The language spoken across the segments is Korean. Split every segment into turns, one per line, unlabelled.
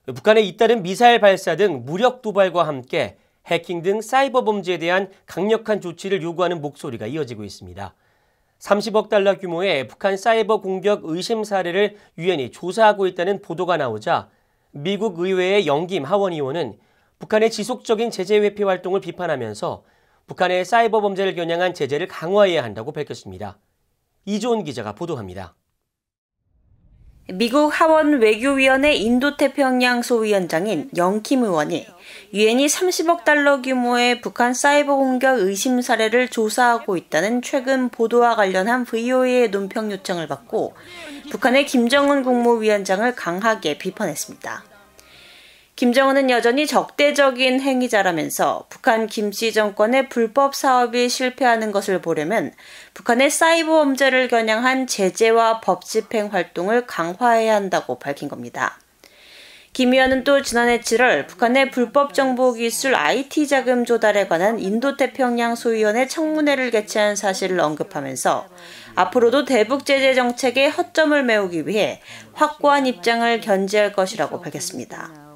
북한의 잇따른 미사일 발사 등 무력 도발과 함께 해킹 등 사이버 범죄에 대한 강력한 조치를 요구하는 목소리가 이어지고 있습니다. 30억 달러 규모의 북한 사이버 공격 의심 사례를 유엔이 조사하고 있다는 보도가 나오자 미국 의회의 영김 하원 의원은 북한의 지속적인 제재 회피 활동을 비판하면서 북한의 사이버 범죄를 겨냥한 제재를 강화해야 한다고 밝혔습니다. 이조은 기자가 보도합니다.
미국 하원 외교위원회 인도태평양 소위원장인 영킴 의원이 유엔이 30억 달러 규모의 북한 사이버 공격 의심 사례를 조사하고 있다는 최근 보도와 관련한 VOA의 논평 요청을 받고 북한의 김정은 국무위원장을 강하게 비판했습니다. 김정은은 여전히 적대적인 행위자라면서 북한 김씨 정권의 불법 사업이 실패하는 것을 보려면 북한의 사이버 범죄를 겨냥한 제재와 법 집행 활동을 강화해야 한다고 밝힌 겁니다. 김 의원은 또 지난해 7월 북한의 불법 정보기술 IT 자금 조달에 관한 인도태평양 소위원회 청문회를 개최한 사실을 언급하면서 앞으로도 대북 제재 정책의 허점을 메우기 위해 확고한 입장을 견지할 것이라고 밝혔습니다.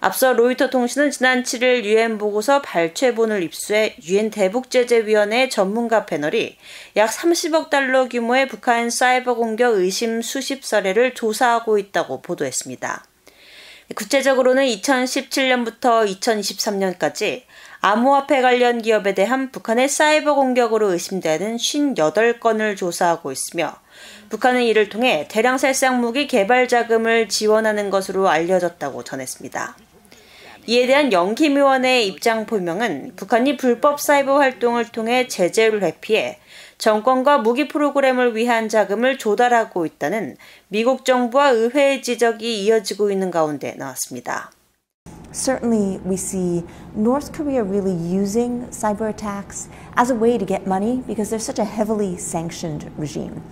앞서 로이터 통신은 지난 7일 유엔 보고서 발췌본을 입수해 유엔 대북제재위원회 전문가 패널이 약 30억 달러 규모의 북한 사이버 공격 의심 수십 사례를 조사하고 있다고 보도했습니다. 구체적으로는 2017년부터 2023년까지 암호화폐 관련 기업에 대한 북한의 사이버 공격으로 의심되는 58건을 조사하고 있으며 북한은 이를 통해 대량 살상 무기 개발 자금을 지원하는 것으로 알려졌다고 전했습니다. 이에 대한 영김 의원의 입장 표명은 북한이 불법 사이버 활동을 통해 제재를 회피해 정권과 무기 프로그램을 위한 자금을 조달하고 있다는 미국 정부와 의회의 지적이 이어지고 있는 가운데 나왔습니다.
Certainly, we see North Korea really using cyber attacks as a way to get money because they're such a heavily sanctioned regime.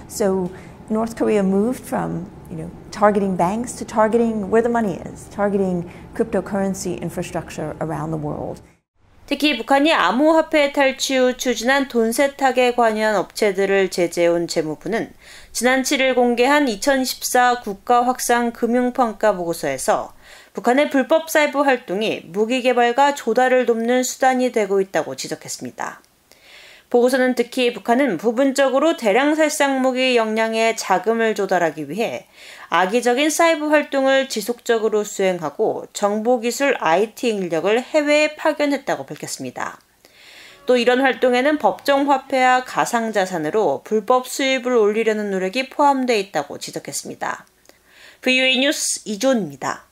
So North Korea moved from, targeting banks to targeting where the money is, targeting cryptocurrency infrastructure around the world.
특히 북한이 암호화폐 탈취 후 추진한 돈 세탁에 관여한 업체들을 제재해온 재무부는 지난 7일 공개한 2014 국가확산 금융평가 보고서에서 북한의 불법 사이버 활동이 무기 개발과 조달을 돕는 수단이 되고 있다고 지적했습니다. 보고서는 특히 북한은 부분적으로 대량 살상 무기 역량에 자금을 조달하기 위해 악의적인 사이버 활동을 지속적으로 수행하고 정보기술 IT 인력을 해외에 파견했다고 밝혔습니다. 또 이런 활동에는 법정 화폐와 가상자산으로 불법 수입을 올리려는 노력이 포함되어 있다고 지적했습니다. VOA 뉴스 이조은입니다.